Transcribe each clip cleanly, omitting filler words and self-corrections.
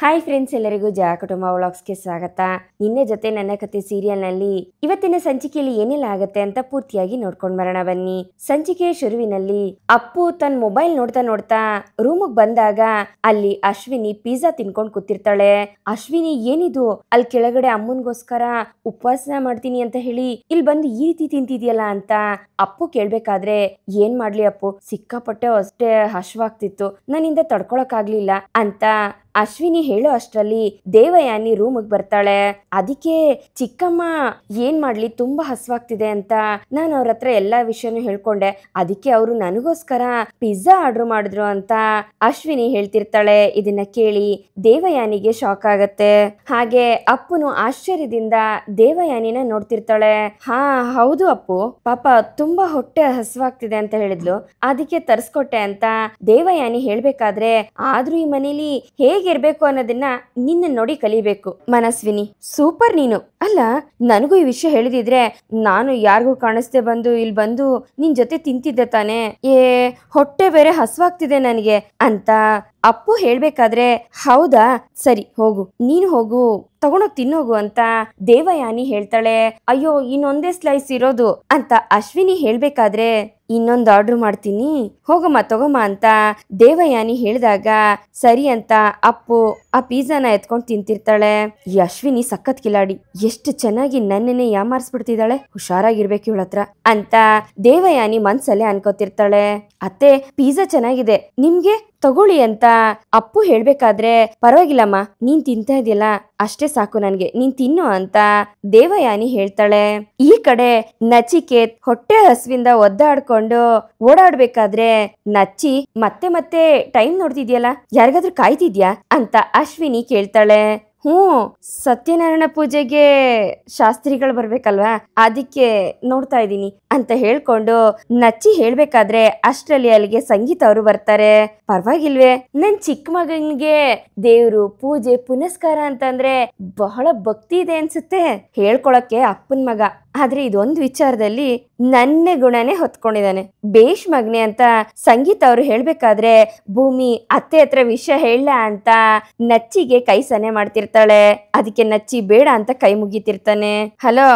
Hi friends, ಎಲ್ಲರಿಗೂ ಜಯ ಕುಟುಂಬ ವ್ಲಾಗ್ಸ್ಗೆ ಸ್ವಾಗತ. ನಿನ್ನೆ ಜೊತೆ ನನ್ನ ಕತೆ ಸೀರಿಯಲ್ನಲ್ಲಿ ಇವತ್ತಿನ ಸಂಚಿಕೆಯಲ್ಲಿ ಏನೆಲ್ಲ ಆಗತ್ತೆ ಅಂತ ಪೂರ್ತಿಯಾಗಿ ನೋಡ್ಕೊಂಡ್ ಬರೋಣ ಬನ್ನಿ. ಸಂಚಿಕೆಯ ಶುರುವಿನಲ್ಲಿ ಅಪ್ಪು ತನ್ನ ಮೊಬೈಲ್ ನೋಡ್ತಾ ನೋಡ್ತಾ ರೂಮಿಗೆ ಬಂದಾಗ ಅಲ್ಲಿ ಅಶ್ವಿನಿ ಪಿಜ್ಜಾ ತಿನ್ಕೊಂಡ್ ಕೂತಿರ್ತಾಳೆ. ಅಶ್ವಿನಿ ಏನಿದು, ಅಲ್ಲಿ ಕೆಳಗಡೆ ಅಮ್ಮನ್ಗೋಸ್ಕರ ಉಪವಾಸ ಮಾಡ್ತೀನಿ ಅಂತ ಹೇಳಿ ಇಲ್ಲಿ ಬಂದು ಈ ರೀತಿ ತಿಂತಿದ್ಯಲ್ಲ ಅಂತ ಅಪ್ಪು ಕೇಳ್ಬೇಕಾದ್ರೆ ಏನ್ ಮಾಡ್ಲಿ ಅಪ್ಪು, ಸಿಕ್ಕಾಪಟ್ಟೆ ಅಷ್ಟೇ ಹಶ್ವಾಗ್ತಿತ್ತು, ನನ್ನಿಂದ ತಡ್ಕೊಳಕ್ ಆಗ್ಲಿಲ್ಲ ಅಂತ ಅಶ್ವಿನಿ ಹೇಳೋ ಅಷ್ಟ್ರಲ್ಲಿ ದೇವಯಾನಿ ರೂಮಿಗೆ ಬರ್ತಾಳೆ. ಅದಕ್ಕೆ ಚಿಕ್ಕಮ್ಮ ಏನ್ ಮಾಡ್ಲಿ, ತುಂಬಾ ಹಸ್ವಾಗ್ತಿದೆ ಅಂತ ನಾನು ಅವ್ರ ಹತ್ರ ಎಲ್ಲಾ ವಿಷಯನೂ ಹೇಳ್ಕೊಂಡೆ. ಅದಕ್ಕೆ ಅವರು ನನಗೋಸ್ಕರ ಪಿಜ್ಜಾ ಆರ್ಡರ್ ಮಾಡಿದ್ರು ಅಂತ ಅಶ್ವಿನಿ ಹೇಳ್ತಿರ್ತಾಳೆ. ಇದನ್ನ ಕೇಳಿ ದೇವಯಾನಿಗೆ ಶಾಕ್ ಆಗತ್ತೆ. ಹಾಗೆ ಅಪ್ಪುನು ಆಶ್ಚರ್ಯದಿಂದ ದೇವಯಾನಿನ ನೋಡ್ತಿರ್ತಾಳೆ. ಹಾ ಹೌದು ಅಪ್ಪು, ಪಾಪ ತುಂಬಾ ಹೊಟ್ಟೆ ಹಸ್ವಾಗ್ತಿದೆ ಅಂತ ಹೇಳಿದ್ಲು, ಅದಕ್ಕೆ ತರ್ಸ್ಕೊಟ್ಟೆ ಅಂತ ದೇವಯಾನಿ ಹೇಳ್ಬೇಕಾದ್ರೆ, ಆದ್ರೂ ಈ ಮನೇಲಿ ಹೇಗಿರ್ಬೇಕು ಅನ್ನೋದನ್ನ ನಿನ್ನ ನೋಡಿ ಕಲಿಬೇಕು. ಮನಸ್ವಿನಿ ಸೂಪರ್ ನೀನು. ಅಲ್ಲ, ನನಗೂ ಈ ವಿಷಯ ಹೇಳಿದಿದ್ರೆ ನಾನು ಯಾರಿಗೂ ಕಾಣಿಸ್ದೆ ಬಂದು ಇಲ್ಲಿ ಬಂದು ನಿನ್ ಜೊತೆ ತಿಂತಿದ್ದೆ ತಾನೆ. ಹೊಟ್ಟೆ ಬೇರೆ ಹಸ್ವಾಗ್ತಿದೆ ನನಗೆ ಅಂತ ಅಪ್ಪು ಹೇಳ್ಬೇಕಾದ್ರೆ, ಹೌದಾ ಸರಿ ಹೋಗು, ನೀನು ಹೋಗು, ತಗೊಂಡೋಗಿ ತಿನ್ನೋಗು ಅಂತ ದೇವಯಾನಿ ಹೇಳ್ತಾಳೆ. ಅಯ್ಯೋ ಇನ್ನೊಂದೇ ಸ್ಲೈಸ್ ಇರೋದು ಅಂತ ಅಶ್ವಿನಿ ಹೇಳ್ಬೇಕಾದ್ರೆ, ಇನ್ನೊಂದು ಆರ್ಡರ್ ಮಾಡ್ತೀನಿ ಹೋಗಮ್ಮ ತಗೋಮ್ಮ ಅಂತ ದೇವಯಾನಿ ಹೇಳಿದಾಗ ಸರಿ ಅಂತ ಅಪ್ಪು ಆ ಪಿಜ್ಜಾನ ಎತ್ಕೊಂಡು ತಿಂತಿರ್ತಾಳೆ. ಈ ಅಶ್ವಿನಿ ಸಖತ್ ಕಿಲಾಡಿ, ಎಷ್ಟು ಚೆನ್ನಾಗಿ ನನ್ನೆನೆ ಯಾಮಾರಿಸ್ಬಿಡ್ತಿದ್ದಾಳೆ, ಹುಷಾರಾಗಿರ್ಬೇಕು ಇವಳ ಹತ್ರ ಅಂತ ದೇವಯಾನಿ ಮನ್ಸಲ್ಲೇ ಅನ್ಕೋತಿರ್ತಾಳೆ. ಅತ್ತೆ ಪಿಜ್ಜಾ ಚೆನ್ನಾಗಿದೆ, ನಿಮ್ಗೆ ತಗೊಳ್ಳಿ ಅಂತ ಅಪ್ಪು ಹೇಳ್ಬೇಕಾದ್ರೆ, ಪರವಾಗಿಲ್ಲಮ್ಮ ನೀನ್ ತಿಂತಾ ಇದೆಯಲ್ಲ ಅಷ್ಟೇ ಸಾಕು ನನ್ಗೆ, ನೀನ್ ತಿನ್ನು ಅಂತ ದೇವಯಾನಿ ಹೇಳ್ತಾಳೆ. ಈ ಕಡೆ ನಚಿಕೇತ್ ಹೊಟ್ಟೆ ಹಸ್ವಿಂದ ಒದ್ದಾಡ್ಕೊಂಡು ಓಡಾಡ್ಬೇಕಾದ್ರೆ, ನಚ್ಚಿ ಮತ್ತೆ ಮತ್ತೆ ಟೈಮ್ ನೋಡ್ತಿದ್ಯಲ್ಲ, ಯಾರಿಗಾದ್ರೂ ಕಾಯ್ತಿದ್ಯಾ ಅಂತ ಅಶ್ವಿನಿ ಕೇಳ್ತಾಳೆ. ಸತ್ಯನಾರಾಯಣ ಪೂಜೆಗೆ ಶಾಸ್ತ್ರಿಗಳು ಬರ್ಬೇಕಲ್ವಾ, ಅದಕ್ಕೆ ನೋಡ್ತಾ ಇದ್ದೀನಿ ಅಂತ ಹೇಳ್ಕೊಂಡು ನಚ್ಚಿ ಹೇಳ್ಬೇಕಾದ್ರೆ ಅಷ್ಟ್ರಲ್ಲಿ ಅಲ್ಲಿಗೆ ಸಂಗೀತ ಅವರು ಬರ್ತಾರೆ. ಪರವಾಗಿಲ್ವೇ, ನನ್ ಚಿಕ್ಕ ಮಗನಿಗೆ ದೇವ್ರು ಪೂಜೆ ಪುನಸ್ಕಾರ ಅಂತಂದ್ರೆ ಬಹಳ ಭಕ್ತಿ ಇದೆ ಅನ್ಸುತ್ತೆ, ಹೇಳ್ಕೊಳಕ್ಕೆ ಅಪ್ಪನ್ ಮಗ, ಆದ್ರೆ ಇದೊಂದು ವಿಚಾರದಲ್ಲಿ ನನ್ನ ಗುಣನೇ ಹೊತ್ಕೊಂಡಿದ್ದಾನೆ, ಬೇಷ್ ಮಗ್ನೆ ಅಂತ ಸಂಗೀತ ಅವರು ಹೇಳ್ಬೇಕಾದ್ರೆ ಭೂಮಿ ಅತ್ತೆ ಹತ್ರ ವಿಷಯ ಹೇಳ ಅಂತ ನಚ್ಚಿಗೆ ಕೈ ಸನ್ನೆ ಮಾಡ್ತಿರ್ತಾಳೆ. ಅದಕ್ಕೆ ನಚ್ಚಿ ಬೇಡ ಅಂತ ಕೈ ಮುಗಿತಿರ್ತಾನೆ. ಹಲೋ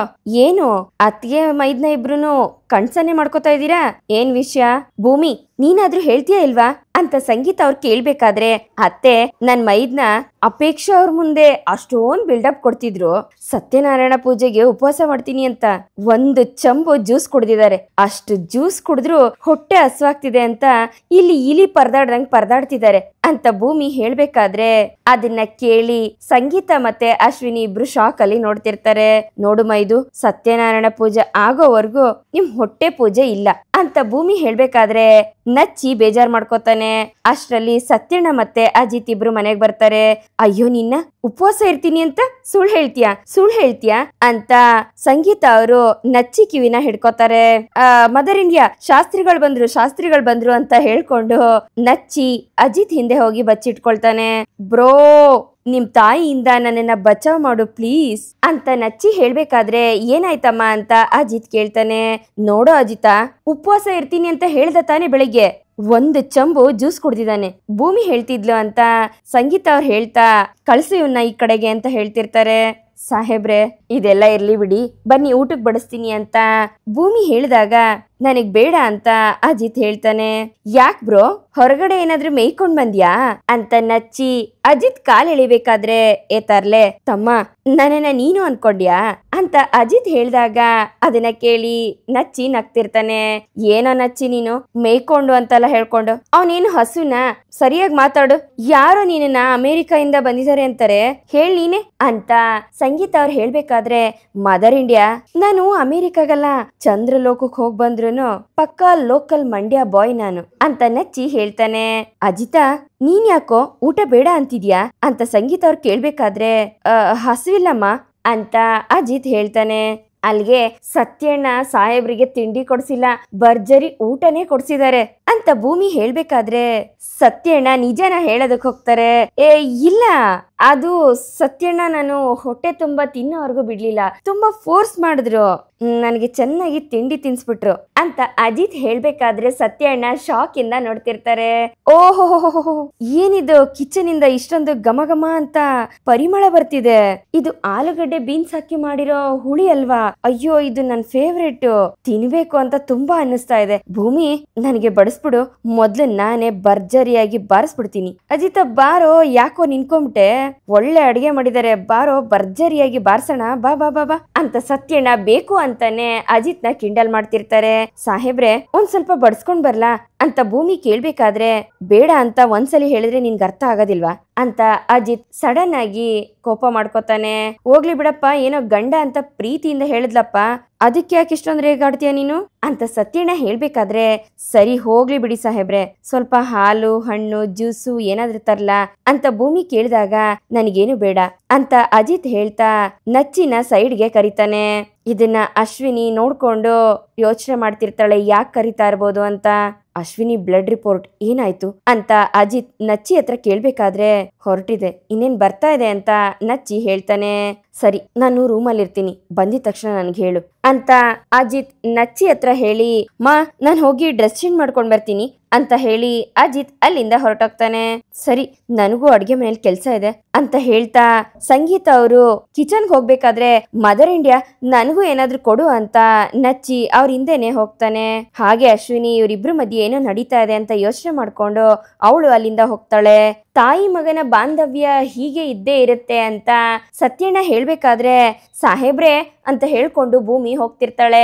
ಏನು ಅತ್ತಿಗೆ ಮೈದ್ನ ಇಬ್ರುನು ಕಣ್ಸನ್ನೆ ಮಾಡ್ಕೋತಾ ಇದ್ದೀರಾ, ಏನ್ ವಿಷಯ ಭೂಮಿ ನೀನಾದ್ರೂ ಹೇಳ್ತೀಯಾ ಇಲ್ವಾ ಅಂತ ಸಂಗೀತ ಅವ್ರು ಕೇಳ್ಬೇಕಾದ್ರೆ, ಅತ್ತೆ ನನ್ ಮೈದ್ನ ಅಪೇಕ್ಷಾ ಅವ್ರ ಮುಂದೆ ಅಷ್ಟೊಂದ್ ಬಿಲ್ಡಪ್ ಕೊಡ್ತಿದ್ರು, ಸತ್ಯನಾರಾಯಣ ಪೂಜೆಗೆ ಉಪವಾಸ ಮಾಡ್ತೀನಿ ಅಂತ ಒಂದು ಚಂಬು ಜ್ಯೂಸ್ ಕುಡ್ದಿದ್ದಾರೆ, ಅಷ್ಟು ಜ್ಯೂಸ್ ಕುಡಿದ್ರು ಹೊಟ್ಟೆ ಹಸ್ವಾಗ್ತಿದೆ ಅಂತ ಇಲ್ಲಿ ಇಲಿ ಪರದಾಡ್ದಂಗ್ ಪರದಾಡ್ತಿದ್ದಾರೆ ಅಂತ ಭೂಮಿ ಹೇಳ್ಬೇಕಾದ್ರೆ ಅದನ್ನ ಕೇಳಿ ಸಂಗೀತ ಮತ್ತೆ ಅಶ್ವಿನಿ ಇಬ್ರು ಶಾಕ್ ಅಲ್ಲಿ ನೋಡ್ತಿರ್ತಾರೆ. ನೋಡು ಮೈದು, ಸತ್ಯನಾರಾಯಣ ಪೂಜೆ ಆಗೋವರೆಗೂ ನಿಮ್ ಹೊಟ್ಟೆ ಪೂಜೆ ಇಲ್ಲ ಅಂತ ಭೂಮಿ ಹೇಳ್ಬೇಕಾದ್ರೆ ನಚ್ಚಿ ಬೇಜಾರ್ ಮಾಡ್ಕೋತಾನೆ. ಅಷ್ಟ್ರಲ್ಲಿ ಸತ್ಯಣ್ಣ ಮತ್ತೆ ಅಜಿತ್ ಇಬ್ರು ಮನೆಗ್ ಬರ್ತಾರೆ. ಅಯ್ಯೋ ನಿನ್ನ ಉಪವಾಸ ಇರ್ತೀನಿ ಅಂತ ಸುಳ್ಳು ಹೇಳ್ತೀಯಾ ಅಂತ ಸಂಗೀತ ಅವರು ನಚ್ಚಿ ಕಿವಿನ ಹಿಡ್ಕೋತಾರೆ. ಮದರ್ ಇಂಡಿಯಾ ಶಾಸ್ತ್ರಿಗಳು ಬಂದ್ರು ಅಂತ ಹೇಳ್ಕೊಂಡು ನಚ್ಚಿ ಅಜಿತ್ ಹಿಂದೆ ಹೋಗಿ ಬಚ್ಚಿಟ್ಕೊಳ್ತಾನೆ. ಬ್ರೋ ನಿಮ್ ತಾಯಿಯಿಂದ ನನ್ನನ್ನ ಬಚಾವ್ ಮಾಡು ಪ್ಲೀಸ್ ಅಂತ ನಚ್ಚಿ ಹೇಳ್ಬೇಕಾದ್ರೆ, ಏನಾಯ್ತಮ್ಮ ಅಂತ ಅಜಿತ್ ಕೇಳ್ತಾನೆ. ನೋಡೋ ಅಜಿತ, ಉಪವಾಸ ಇರ್ತೀನಿ ಅಂತ ಹೇಳ್ದ ತಾನೆ ಬೆಳಿಗ್ಗೆ, ಒಂದು ಚಂಬು ಜ್ಯೂಸ್ ಕುಡ್ದಿದ್ದಾನೆ, ಭೂಮಿ ಹೇಳ್ತಿದ್ಲು ಅಂತ ಸಂಗೀತ ಅವ್ರು ಹೇಳ್ತಾ ಕಳ್ಸು ಇವನ್ನ ಈ ಕಡೆಗೆ ಅಂತ ಹೇಳ್ತಿರ್ತಾರೆ. ಸಾಹೇಬ್ರೆ ಇದೆಲ್ಲ ಇರ್ಲಿ ಬಿಡಿ, ಬನ್ನಿ ಊಟಕ್ಕೆ ಬಡಿಸ್ತೀನಿ ಅಂತ ಭೂಮಿ ಹೇಳಿದಾಗ ನನಗ್ ಬೇಡ ಅಂತ ಅಜಿತ್ ಹೇಳ್ತಾನೆ. ಯಾಕ್ ಬ್ರೋ, ಹೊರಗಡೆ ಏನಾದ್ರೂ ಮೇಯ್ಕೊಂಡ್ ಬಂದ್ಯಾ ಅಂತ ನಚ್ಚಿ ಅಜಿತ್ ಕಾಲ್ ಎಳಿಬೇಕಾದ್ರೆ, ತರ್ಲೆ ತಮ್ಮ ನನ್ನನ್ನ ನೀನು ಅನ್ಕೊಂಡ್ಯಾ ಅಂತ ಅಜಿತ್ ಹೇಳ್ದಾಗ ಅದನ್ನ ಕೇಳಿ ನಚ್ಚಿ ನಗ್ತಿರ್ತಾನೆ. ಏನೋ ನಚ್ಚಿ ನೀನು ಮೇಯ್ಕೊಂಡು ಅಂತೆಲ್ಲ ಹೇಳ್ಕೊಂಡು, ಅವನೇನು ಹಸುನ, ಸರಿಯಾಗಿ ಮಾತಾಡು, ಯಾರೋ ನಿನ್ನ ಅಮೆರಿಕಾಯಿಂದ ಬಂದಿದ್ದಾರೆ ಅಂತಾರೆ, ಹೇಳ್ ನೀನೆ ಅಂತ ಸಂಗೀತ ಅವ್ರು ಹೇಳ್ಬೇಕಾದ್ರೆ, ಮದರ್ ಇಂಡಿಯಾ ನಾನು ಅಮೆರಿಕಾಗಲ್ಲ, ಚಂದ್ರಲೋಕಕ್ಕೆ ಹೋಗ್ ಬಂದ್ರು ಪಕ್ಕಾ ಲೋಕಲ್ ಮಂಡ್ಯ ಬಾಯ್ ನಾನು ಅಂತ ನಚ್ಚಿ ಹೇಳ್ತಾನೆ. ಅಜಿತಾ ನೀನ್ ಯಾಕೋ ಊಟ ಬೇಡ ಅಂತಿದ್ಯಾ ಅಂತ ಸಂಗೀತ ಅವ್ರು ಕೇಳ್ಬೇಕಾದ್ರೆ, ಹಸುವಿಲ್ಲಮ್ಮ ಅಂತ ಅಜಿತ್ ಹೇಳ್ತಾನೆ. ಅಲ್ಲಿಗೆ ಸತ್ಯಣ್ಣ ಸಾಹೇಬ್ರಿಗೆ ತಿಂಡಿ ಕೊಡ್ಸಿಲ್ಲ, ಭರ್ಜರಿ ಊಟನೇ ಕೊಡ್ಸಿದ್ದಾರೆ ಅಂತ ಭೂಮಿ ಹೇಳ್ಬೇಕಾದ್ರೆ ಸತ್ಯಣ್ಣ ನಿಜನ ಹೇಳೋದಕ್ ಹೋಗ್ತಾರೆ. ಇಲ್ಲ, ಅದು ಸತ್ಯಣ್ಣ ನಾನು ಹೊಟ್ಟೆ ತುಂಬಾ ತಿನ್ನೋವರೆಗೂ ಬಿಡ್ಲಿಲ್ಲ, ತುಂಬಾ ಫೋರ್ಸ್ ಮಾಡಿದ್ರು, ನನಗೆ ಚೆನ್ನಾಗಿ ತಿಂಡಿ ತಿನ್ಸ್ಬಿಟ್ರು ಅಂತ ಅಜಿತ್ ಹೇಳ್ಬೇಕಾದ್ರೆ ಸತ್ಯಣ್ಣ ಶಾಕ್ ಇಂದ ನೋಡ್ತಿರ್ತಾರೆ. ಓಹೋ, ಏನಿದು ಕಿಚನ್ ಇಂದ ಇಷ್ಟೊಂದು ಘಮ ಘಮ ಅಂತ ಪರಿಮಳ ಬರ್ತಿದೆ, ಇದು ಆಲೂಗಡ್ಡೆ ಬೀನ್ಸ್ ಹಾಕಿ ಮಾಡಿರೋ ಹುಳಿ ಅಲ್ವಾ, ಅಯ್ಯೋ ಇದು ನನ್ ಫೇವ್ರೇಟ್, ತಿನ್ಬೇಕು ಅಂತ ತುಂಬಾ ಅನ್ನಿಸ್ತಾ ಇದೆ. ಭೂಮಿ ನನಗೆ ಬಡಿಸ್ಬಿಡು, ಮೊದ್ಲು ನಾನೇ ಭರ್ಜರಿಯಾಗಿ ಬಾರಿಸ್ಬಿಡ್ತೀನಿ. ಅಜಿತ ಬಾರೋ, ಯಾಕೋ ನಿನ್ಕೊಂಬಿಟ್ಟೆ, ಒಳ್ಳೆ ಅಡಿಗೆ ಮಾಡಿದಾರೆ, ಬಾರೋ ಭರ್ಜರಿಯಾಗಿ ಬಾರ್ಸೋಣ, ಬಾ ಬಾ ಬಾ ಬಾ ಅಂತ ಸತ್ಯಣ್ಣ ಬೇಕು ಅಂತಾನೆ ಅಜಿತ್ ನ ಕಿಂಡಲ್ ಮಾಡ್ತಿರ್ತಾರೆ. ಸಾಹೇಬ್ರೆ ಒಂದ್ ಸ್ವಲ್ಪ ಬಡ್ಸ್ಕೊಂಡ್ ಬರ್ಲಾ ಅಂತ ಭೂಮಿ ಕೇಳ್ಬೇಕಾದ್ರೆ ಬೇಡ ಅಂತ ಒಂದ್ಸಲಿ ಹೇಳಿದ್ರೆ ನಿನ್ಗೆ ಅರ್ಥ ಆಗೋದಿಲ್ವಾ ಅಂತ ಅಜಿತ್ ಸಡನ್ ಆಗಿ ಕೋಪ ಮಾಡ್ಕೋತಾನೆ. ಹೋಗ್ಲಿ ಬಿಡಪ್ಪ, ಏನೋ ಗಂಡ ಅಂತ ಪ್ರೀತಿಯಿಂದ ಹೇಳಿದ್ಲಪ್ಪ, ಅದಕ್ಕೆ ಯಾಕೆ ಇಷ್ಟೊಂದು ರೇಗಾಡ್ತೀಯ ನೀನು ಅಂತ ಸತ್ಯಣ್ಣ ಹೇಳ್ಬೇಕಾದ್ರೆ ಸರಿ ಹೋಗ್ಲಿ ಬಿಡಿ ಸಾಹೇಬ್ರೆ, ಸ್ವಲ್ಪ ಹಾಲು ಹಣ್ಣು ಜ್ಯೂಸು ಏನಾದ್ರೂ ತರ್ಲಾ ಅಂತ ಭೂಮಿ ಕೇಳಿದಾಗ ನನಗೇನು ಬೇಡ ಅಂತ ಅಜಿತ್ ಹೇಳ್ತಾ ನಚ್ಚಿನ ಸೈಡ್ಗೆ ಕರಿತಾನೆ. ಇದನ್ನ ಅಶ್ವಿನಿ ನೋಡ್ಕೊಂಡು ಯೋಚನೆ ಮಾಡ್ತಿರ್ತಾಳೆ, ಯಾಕೆ ಕರಿತಾ ಇರ್ಬೋದು ಅಂತ. ಅಶ್ವಿನಿ ಬ್ಲಡ್ ರಿಪೋರ್ಟ್ ಏನಾಯ್ತು ಅಂತ ಅಜಿತ್ ನಚ್ಚಿ ಹತ್ರ ಕೇಳ್ಬೇಕಾದ್ರೆ ಹೊರಟಿದೆ, ಇನ್ನೇನ್ ಬರ್ತಾ ಇದೆ ಅಂತ ನಚ್ಚಿ ಹೇಳ್ತಾನೆ. ಸರಿ, ನಾನು ರೂಮಲ್ಲಿ ಇರ್ತೀನಿ, ಬಂದಿದ ತಕ್ಷಣ ನನ್ಗೆ ಹೇಳು ಅಂತ ಅಜಿತ್ ನಚ್ಚಿ ಹತ್ರ ಹೇಳಿ ನಾನು ಹೋಗಿ ಡ್ರೆಸ್ ಚೇಂಜ್ ಮಾಡ್ಕೊಂಡ್ ಬರ್ತೀನಿ ಅಂತ ಹೇಳಿ ಅಜಿತ್ ಅಲ್ಲಿಂದ ಹೊರಟೋಗ್ತಾನೆ. ಸರಿ, ನನಗೂ ಅಡ್ಗೆ ಮನೇಲಿ ಕೆಲ್ಸ ಇದೆ ಅಂತ ಹೇಳ್ತಾ ಸಂಗೀತ ಅವರು ಕಿಚನ್ಗೆ ಹೋಗ್ಬೇಕಾದ್ರೆ ಮದರ್ ಇಂಡಿಯಾ ನನಗೂ ಏನಾದ್ರೂ ಕೊಡು ಅಂತ ನಚ್ಚಿ ಅವ್ರ ಹಿಂದೆನೆ ಹೋಗ್ತಾನೆ. ಹಾಗೆ ಅಶ್ವಿನಿ ಇವರಿಬ್ರು ಮಧ್ಯೆ ಏನೋ ನಡೀತಾ ಇದೆ ಅಂತ ಯೋಚನೆ ಮಾಡ್ಕೊಂಡು ಅವಳು ಅಲ್ಲಿಂದ ಹೋಗ್ತಾಳೆ. ತಾಯಿ ಮಗನ ಬಾಂಧವ್ಯ ಹೀಗೆ ಇದ್ದೇ ಇರುತ್ತೆ ಅಂತ ಸತ್ಯಣ್ಣ ಹೇಳ್ಬೇಕಾದ್ರೆ ಸಾಹೇಬ್ರೆ ಅಂತ ಹೇಳ್ಕೊಂಡು ಭೂಮಿ ಹೋಗ್ತಿರ್ತಾಳೆ.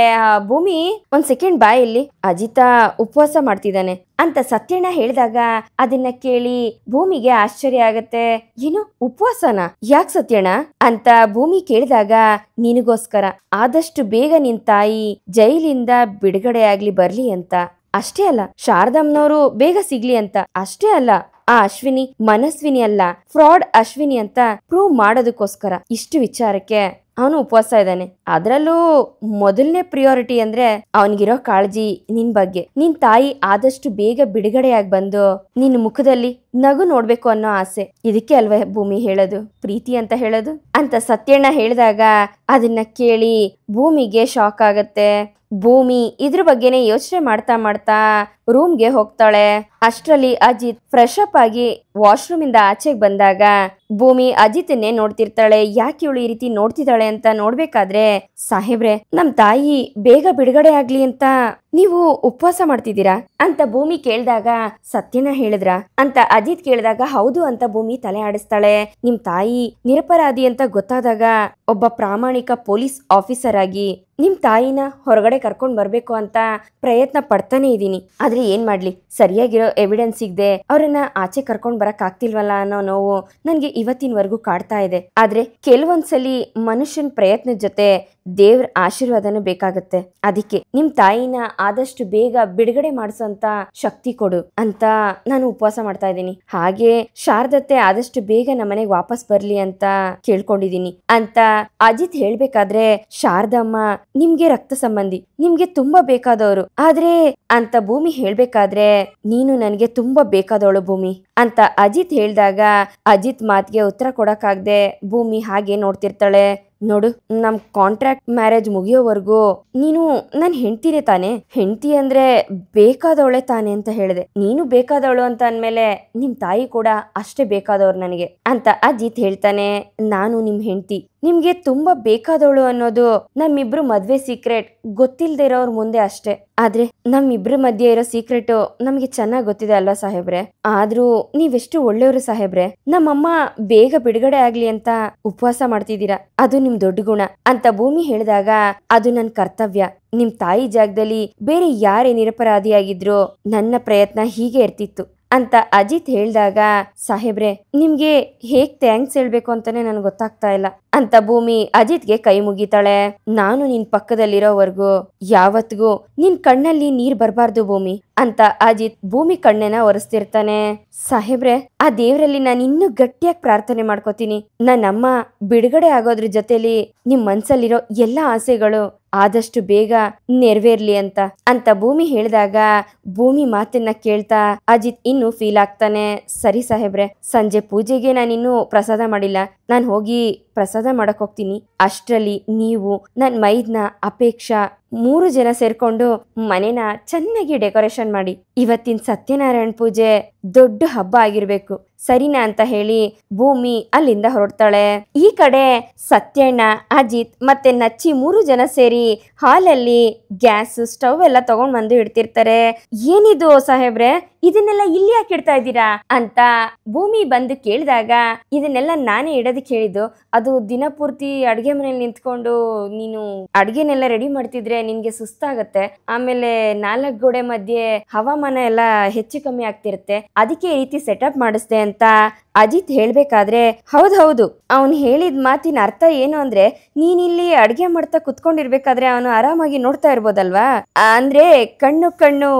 ಭೂಮಿ ಒಂದ್ ಸೆಕೆಂಡ್ ಬಾ, ಇಲ್ಲಿ ಅಜಿತ ಉಪವಾಸ ಮಾಡ್ತಿದ್ದಾನೆ ಅಂತ ಸತ್ಯಣ್ಣ ಹೇಳಿದಾಗ ಅದನ್ನ ಕೇಳಿ ಭೂಮಿಗೆ ಆಶ್ಚರ್ಯ ಆಗತ್ತೆ. ಏನು ಉಪವಾಸನ, ಯಾಕೆ ಸತ್ಯಣ್ಣ ಅಂತ ಭೂಮಿ ಕೇಳಿದಾಗ ನಿನಗೋಸ್ಕರ ಆದಷ್ಟು ಬೇಗ ನಿನ್ ತಾಯಿ ಜೈಲಿಂದ ಬಿಡುಗಡೆ ಆಗ್ಲಿ ಬರ್ಲಿ ಅಂತ, ಅಷ್ಟೇ ಅಲ್ಲ ಶಾರದಮ್ಮನವರು ಬೇಗ ಸಿಗ್ಲಿ ಅಂತ, ಅಷ್ಟೇ ಅಲ್ಲ ಆ ಅಶ್ವಿನಿ ಮನಸ್ವಿನಿ ಅಲ್ಲ ಫ್ರಾಡ್ ಅಶ್ವಿನಿ ಅಂತ ಪ್ರೂವ್ ಮಾಡೋದಕ್ಕೋಸ್ಕರ ಇಷ್ಟು ವಿಚಾರಕ್ಕೆ ಅವನು ಉಪವಾಸ ಇದ್ದಾನೆ. ಅದ್ರಲ್ಲೂ ಮೊದಲನೇ ಪ್ರಿಯಾರಿಟಿ ಅಂದ್ರೆ ಅವನಿಗಿರೋ ಕಾಳಜಿ ನಿನ್ ಬಗ್ಗೆ. ನಿನ್ ತಾಯಿ ಆದಷ್ಟು ಬೇಗ ಬಿಡುಗಡೆಯಾಗಿ ಬಂದು ನಿನ್ ಮುಖದಲ್ಲಿ ನಗು ನೋಡ್ಬೇಕು ಅನ್ನೋ ಆಸೆ. ಇದಕ್ಕೆ ಅಲ್ವೇ ಭೂಮಿ ಹೇಳೋದು ಪ್ರೀತಿ ಅಂತ ಹೇಳೋದು ಅಂತ ಸತ್ಯಣ್ಣ ಹೇಳಿದಾಗ ಅದನ್ನ ಕೇಳಿ ಭೂಮಿಗೆ ಶಾಕ್ ಆಗತ್ತೆ. ಭೂಮಿ ಇದ್ರ ಬಗ್ಗೆನೆ ಯೋಚನೆ ಮಾಡ್ತಾ ಮಾಡ್ತಾ ರೂಮ್ಗೆ ಹೋಗ್ತಾಳೆ. ಅಷ್ಟರಲ್ಲಿ ಅಜಿತ್ ಫ್ರೆಶ್ ಅಪ್ ಆಗಿ ವಾಶ್ರೂಮ್ ಇಂದ ಆಚೆಗೆ ಬಂದಾಗ ಭೂಮಿ ಅಜಿತನ್ನೇ ನೋಡ್ತಿರ್ತಾಳೆ. ಯಾಕೆ ಇವಳು ಈ ರೀತಿ ನೋಡ್ತಿದ್ದಾಳೆ ಅಂತ ನೋಡ್ಬೇಕಾದ್ರೆ ಸಾಹೇಬ್ರೆ ನಮ್ ತಾಯಿ ಬೇಗ ಬಿಡುಗಡೆ ಆಗ್ಲಿ ಅಂತ ನೀವು ಉಪವಾಸ ಮಾಡ್ತಿದ್ದೀರಾ ಅಂತ ಭೂಮಿ ಕೇಳಿದಾಗ ಸತ್ಯನ ಹೇಳಿದ್ರ ಅಂತ ಅಜಿತ್ ಕೇಳಿದಾಗ ಹೌದು ಅಂತ ಭೂಮಿ ತಲೆ ಆಡಿಸ್ತಾಳೆ. ನಿಮ್ ತಾಯಿ ನಿರಪರಾಧಿ ಅಂತ ಗೊತ್ತಾದಾಗ ಒಬ್ಬ ಪ್ರಾಮಾಣಿಕ ಪೊಲೀಸ್ ಆಫೀಸರ್ ಆಗಿ ನಿಮ್ ತಾಯಿನ ಹೊರಗಡೆ ಕರ್ಕೊಂಡ್ ಬರ್ಬೇಕು ಅಂತ ಪ್ರಯತ್ನ ಪಡ್ತಾನೆ ಇದೀನಿ. ಆದ್ರೆ ಏನ್ ಮಾಡ್ಲಿ, ಸರಿಯಾಗಿರೋ ಎವಿಡೆನ್ಸ್ ಸಿಗದೆ ಅವ್ರನ್ನ ಆಚೆ ಕರ್ಕೊಂಡ್ ಬರಕ್ ಆಗ್ತಿಲ್ವಲ್ಲ ಅನ್ನೋ ನೋವು ನನ್ಗೆ ಇವತ್ತಿನವರೆಗೂ ಕಾಡ್ತಾ ಇದೆ. ಆದ್ರೆ ಕೆಲವೊಂದ್ಸಲಿ ಮನುಷ್ಯನ್ ಪ್ರಯತ್ನದ ಜೊತೆ ದೇವ್ರ ಆಶೀರ್ವಾದನೂ ಬೇಕಾಗತ್ತೆ. ಅದಕ್ಕೆ ನಿಮ್ ತಾಯಿನ ಆದಷ್ಟು ಬೇಗ ಬಿಡುಗಡೆ ಮಾಡಿಸೋಂತ ಶಕ್ತಿ ಕೊಡು ಅಂತ ನಾನು ಉಪವಾಸ ಮಾಡ್ತಾ ಇದ್ದೀನಿ. ಹಾಗೆ ಶಾರದತ್ತೆ ಆದಷ್ಟು ಬೇಗ ನಮ್ಮನೆಗೆ ವಾಪಸ್ ಬರ್ಲಿ ಅಂತ ಕೇಳ್ಕೊಂಡಿದೀನಿ ಅಂತ ಅಜಿತ್ ಹೇಳ್ಬೇಕಾದ್ರೆ ಶಾರದಮ್ಮ ನಿಮ್ಗೆ ರಕ್ತ ಸಂಬಂಧಿ, ನಿಮ್ಗೆ ತುಂಬಾ ಬೇಕಾದವರು, ಆದ್ರೆ ಅಂತ ಭೂಮಿ ಹೇಳ್ಬೇಕಾದ್ರೆ ನೀನು ನನಗೆ ತುಂಬಾ ಬೇಕಾದವಳು ಭೂಮಿ ಅಂತ ಅಜಿತ್ ಹೇಳ್ದಾಗ ಅಜಿತ್ ಮಾತಿಗೆ ಉತ್ತರ ಕೊಡಕ್ಕಾಗ್ದೆ ಭೂಮಿ ಹಾಗೆ ನೋಡ್ತಿರ್ತಾಳೆ. ನೋಡು, ನಮ್ ಕಾಂಟ್ರಾಕ್ಟ್ ಮ್ಯಾರೇಜ್ ಮುಗಿಯೋವರೆಗೂ ನೀನು ನನ್ ಹೆಂಡ್ತಿನೇ ತಾನೆ, ಹೆಂಡ್ತಿ ಅಂದ್ರೆ ಬೇಕಾದವಳೆ ತಾನೆ ಅಂತ ಹೇಳಿದೆ. ನೀನು ಬೇಕಾದವಳು ಅಂತ ಅಂದ್ಮೇಲೆ ನಿಮ್ ತಾಯಿ ಕೂಡ ಅಷ್ಟೇ ಬೇಕಾದವ್ರು ನನಗೆ ಅಂತ ಅಜಿತ್ ಹೇಳ್ತಾನೆ. ನಾನು ನಿಮ್ ಹೆಂಡ್ತಿ, ನಿಮ್ಗೆ ತುಂಬಾ ಬೇಕಾದವಳು ಅನ್ನೋದು ನಮ್ಮಿಬ್ರು ಮದ್ವೆ ಸೀಕ್ರೆಟ್ ಗೊತ್ತಿಲ್ದೇ ಇರೋರ್ ಮುಂದೆ ಅಷ್ಟೇ. ಆದ್ರೆ ನಮ್ಮಿಬ್ರ ಮಧ್ಯೆ ಇರೋ ಸೀಕ್ರೆಟ್ ನಮ್ಗೆ ಚೆನ್ನಾಗ್ ಗೊತ್ತಿದೆ ಅಲ್ವಾ ಸಾಹೇಬ್ರೆ. ಆದ್ರೂ ನೀವೆಷ್ಟು ಒಳ್ಳೆಯವರು ಸಾಹೇಬ್ರೆ. ನಮ್ಮಮ್ಮ ಬೇಗ ಬಿಡುಗಡೆ ಆಗ್ಲಿ ಅಂತ ಉಪವಾಸ ಮಾಡ್ತಿದ್ದೀರಾ, ಅದು ನಿಮ್ ದೊಡ್ಡ ಗುಣ ಅಂತ ಭೂಮಿ ಹೇಳಿದಾಗ ಅದು ನನ್ ಕರ್ತವ್ಯ. ನಿಮ್ ತಾಯಿ ಜಾಗದಲ್ಲಿ ಬೇರೆ ಯಾರೇ ನಿರಪರಾಧಿಯಾಗಿದ್ರು ನನ್ನ ಪ್ರಯತ್ನ ಹೀಗೆ ಇರ್ತಿತ್ತು. ಅಂತ ಅಜಿತ್ ಹೇಳ್ದಾಗ, ಸಾಹೇಬ್ರೆ ನಿಮ್ಗೆ ಹೇಗ್ ಥ್ಯಾಂಕ್ಸ್ ಹೇಳ್ಬೇಕು ಅಂತಾನೆ ನನ್ಗೆ ಗೊತ್ತಾಗ್ತಾ ಇಲ್ಲ ಅಂತ ಭೂಮಿ ಅಜಿತ್ಗೆ ಕೈ ಮುಗಿತಾಳೆ. ನಾನು ನಿನ್ ಪಕ್ಕದಲ್ಲಿರೋವರೆಗೂ ಯಾವತ್ತಿಗೂ ನಿನ್ ಕಣ್ಣಲ್ಲಿ ನೀರ್ ಬರ್ಬಾರ್ದು ಭೂಮಿ ಅಂತ ಅಜಿತ್ ಭೂಮಿ ಕಣ್ಣೆನ ಒರೆಸ್ತಿರ್ತಾನೆ. ಸಾಹೇಬ್ರೆ ಆ ದೇವ್ರಲ್ಲಿ ನಾನು ಇನ್ನೂ ಗಟ್ಟಿಯಾಗಿ ಪ್ರಾರ್ಥನೆ ಮಾಡ್ಕೋತೀನಿ, ನನ್ನಮ್ಮ ಬಿಡುಗಡೆ ಆಗೋದ್ರ ಜೊತೆಲಿ ನಿಮ್ ಮನ್ಸಲ್ಲಿರೋ ಎಲ್ಲಾ ಆಸೆಗಳು ಆದಷ್ಟು ಬೇಗ ನೆರವೇರ್ಲಿ ಅಂತ ಭೂಮಿ ಹೇಳಿದಾಗ ಭೂಮಿ ಮಾತನ್ನ ಕೇಳ್ತಾ ಅಜಿತ್ ಇನ್ನು ಫೀಲ್ ಆಗ್ತಾನೆ. ಸರಿ ಸಾಹೇಬ್ರೆ, ಸಂಜೆ ಪೂಜೆಗೆ ನಾನಿನ್ನೂ ಪ್ರಸಾದ ಮಾಡಿಲ್ಲ, ನಾನು ಹೋಗಿ ಪ್ರಸಾದ ಮಾಡಕ್ ಹೋಗ್ತೀನಿ. ಅಷ್ಟ್ರಲ್ಲಿ ನೀವು ನನ್ ಮೈದ್ನ ಅಪೇಕ್ಷಾ 3 ಜನ ಸೇರ್ಕೊಂಡು ಮನೆನ ಚೆನ್ನಾಗಿ ಡೆಕೋರೇಷನ್ ಮಾಡಿ. ಇವತ್ತಿನ ಸತ್ಯನಾರಾಯಣ ಪೂಜೆ ದೊಡ್ಡ ಹಬ್ಬ ಆಗಿರ್ಬೇಕು, ಸರಿನಾ ಅಂತ ಹೇಳಿ ಭೂಮಿ ಅಲ್ಲಿಂದ ಹೊರಡ್ತಾಳೆ. ಈ ಕಡೆ ಸತ್ಯಣ್ಣ, ಅಜಿತ್ ಮತ್ತೆ ನಚ್ಚಿ 3 ಜನ ಸೇರಿ ಹಾಲಲ್ಲಿ ಗ್ಯಾಸ್ ಸ್ಟವ್ ಎಲ್ಲ ತಗೊಂಡ್ ಬಂದು ಇಡ್ತಿರ್ತಾರೆ. ಏನಿದು ಸಾಹೇಬ್ರೆ, ಇದನ್ನೆಲ್ಲ ಇಲ್ಲಿ ಯಾಕೆ ಇಡ್ತಾ ಇದ್ದೀರಾ ಅಂತ ಭೂಮಿ ಬಂದು ಕೇಳಿದಾಗ, ಇದನ್ನೆಲ್ಲ ನಾನೇ ಇಡೋದಕ್ಕೆ ಹೇಳಿದ್ದು, ಅದು ದಿನಪೂರ್ತಿ ಅಡ್ಗೆ ಮನೇಲಿ ನಿಂತ್ಕೊಂಡು ನೀನು ಅಡ್ಗೆನೆಲ್ಲ ರೆಡಿ ಮಾಡ್ತಿದ್ರೆ ನಿನ್ಗೆ ಸುಸ್ತಾಗತ್ತೆ, ಆಮೇಲೆ 4 ಗೋಡೆ ಮಧ್ಯೆ ಹವಾಮಾನ ಎಲ್ಲ ಹೆಚ್ಚು ಕಮ್ಮಿ ಆಗ್ತಿರುತ್ತೆ, ಅದಕ್ಕೆ ಈ ರೀತಿ ಸೆಟಪ್ ಮಾಡಿಸ್ದೆ ಅಂತ ಅಜಿತ್ ಹೇಳ್ಬೇಕಾದ್ರೆ, ಹೌದು ಅವನು ಹೇಳಿದ ಮಾತಿನ ಅರ್ಥ ಏನು ಅಂದ್ರೆ ನೀನಿಲ್ಲಿ ಅಡ್ಗೆ ಮಾಡ್ತಾ ಕುತ್ಕೊಂಡಿರ್ಬೇಕಾದ್ರೆ ಅವನು ಆರಾಮಾಗಿ ನೋಡ್ತಾ ಇರ್ಬೋದಲ್ವಾ, ಅಂದ್ರೆ ಕಣ್ಣು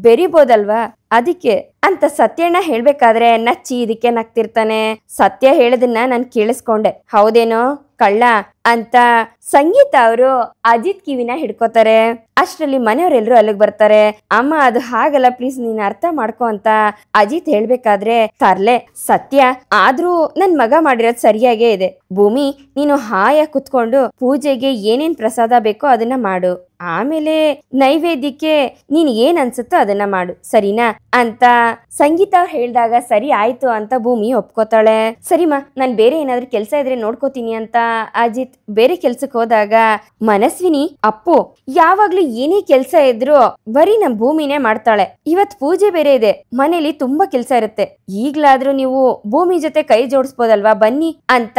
ಬೆರಿಬೋದಲ್ವಾ, ಅದಕ್ಕೆ ಅಂತ ಸತ್ಯಣ್ಣ ಹೇಳ್ಬೇಕಾದ್ರೆ ನಚ್ಚಿ ಇದಕ್ಕೆ ನಗ್ತಿರ್ತಾನೆ. ಸತ್ಯ ಹೇಳದನ್ನ ನಾನು ಕೇಳಿಸ್ಕೊಂಡೆ, ಹೌದೇನೋ ಕಳ್ಳ ಅಂತ ಸಂಗೀತ ಅವರು ಅಜಿತ್ ಕಿವಿನ ಹಿಡ್ಕೋತಾರೆ. ಅಷ್ಟರಲ್ಲಿ ಮನೆಯವರೆಲ್ಲರೂ ಅಲ್ಲಿಗೆ ಬರ್ತಾರೆ. ಅಮ್ಮ ಅದು ಹಾಗಲ್ಲ, ಪ್ಲೀಸ್ ನೀನ್ ಅರ್ಥ ಮಾಡ್ಕೊ ಅಂತ ಅಜಿತ್ ಹೇಳ್ಬೇಕಾದ್ರೆ, ತರ್ಲೆ ಸತ್ಯ, ಆದ್ರೂ ನನ್ ಮಗ ಮಾಡಿರೋದು ಸರಿಯಾಗೇ ಇದೆ. ಭೂಮಿ, ನೀನು ಹಾಯಾಗಿ ಕುತ್ಕೊಂಡು ಪೂಜೆಗೆ ಏನೇನ್ ಪ್ರಸಾದ ಬೇಕೋ ಅದನ್ನ ಮಾಡು, ಆಮೇಲೆ ನೈವೇದ್ಯಕ್ಕೆ ನೀನ್ ಏನ್ ಅನ್ಸುತ್ತೋ ಅದನ್ನ ಮಾಡು, ಸರಿನಾ ಅಂತ ಸಂಗೀತ ಅವ್ರು ಹೇಳ್ದಾಗ, ಸರಿ ಆಯ್ತು ಅಂತ ಭೂಮಿ ಒಪ್ಕೋತಾಳೆ. ಸರಿಮಾ, ನಾನ್ ಬೇರೆ ಏನಾದ್ರೂ ಕೆಲ್ಸ ಇದ್ರೆ ನೋಡ್ಕೋತೀನಿ ಅಂತ ಅಜಿತ್ ಬೇರೆ ಕೆಲ್ಸಕ್ಕೆ ಹೋದಾಗ, ಮನಸ್ವಿನಿ ಅಪ್ಪು ಯಾವಾಗ್ಲೂ ಏನೇ ಕೆಲ್ಸ ಇದ್ರು ಬರೀ ನಮ್ ಭೂಮಿನೇ ಮಾಡ್ತಾಳೆ, ಇವತ್ ಪೂಜೆ ಬೇರೆ ಇದೆ, ಮನೇಲಿ ತುಂಬಾ ಕೆಲ್ಸ ಇರುತ್ತೆ, ಈಗ್ಲಾದ್ರೂ ನೀವು ಭೂಮಿ ಜೊತೆ ಕೈ ಜೋಡಿಸ್ಬೋದಲ್ವಾ, ಬನ್ನಿ ಅಂತ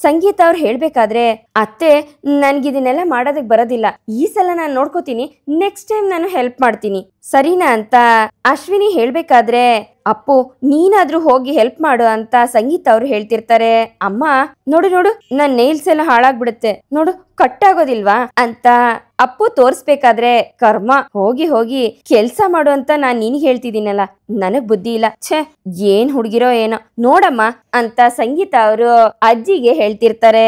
ಸಂಗೀತ ಅವ್ರು ಹೇಳ್ಬೇಕಾದ್ರೆ, ಅತ್ತೆ ನನ್ಗಿದನ್ನೆಲ್ಲ ಮಾಡೋದಕ್ ಬರೋದಿಲ್ಲ, ಈ ಸಲ ನಾನು ನೋಡ್ಕೋತೀನಿ, ನೆಕ್ಸ್ಟ್ ಟೈಮ್ ನಾನು ಹೆಲ್ಪ್ ಮಾಡ್ತೀನಿ, ಸರಿನಾ ಅಂತ ಅಶ್ವಿನಿ ಹೇಳ್ಬೇಕಾದ್ರೆ, ಅಪ್ಪು ನೀನಾದ್ರೂ ಹೋಗಿ ಹೆಲ್ಪ್ ಮಾಡು ಅಂತ ಸಂಗೀತ ಅವ್ರು ಹೇಳ್ತಿರ್ತಾರೆ. ಅಮ್ಮ ನೋಡು ನನ್ ನೇಲ್ಸ್ ಎಲ್ಲ ಹಾಳಾಗ್ಬಿಡುತ್ತೆ ನೋಡು, ಕಟ್ಟಾಗೋದಿಲ್ವಾ ಅಂತ ಅಪ್ಪು ತೋರ್ಸ್ಬೇಕಾದ್ರೆ, ಕರ್ಮ, ಹೋಗಿ ಕೆಲ್ಸ ಮಾಡು ಅಂತ ನಾನ್ ನಿನ್ಗೆ ಹೇಳ್ತಿದ್ದೀನಲ್ಲ, ನನಗ್ ಬುದ್ಧಿ ಇಲ್ಲ, ಛೇ ಏನ್ ಹುಡ್ಗಿರೋ ಏನೋ, ನೋಡಮ್ಮ ಅಂತ ಸಂಗೀತ ಅವರು ಅಜ್ಜಿಗೆ ಹೇಳ್ತಿರ್ತಾರೆ.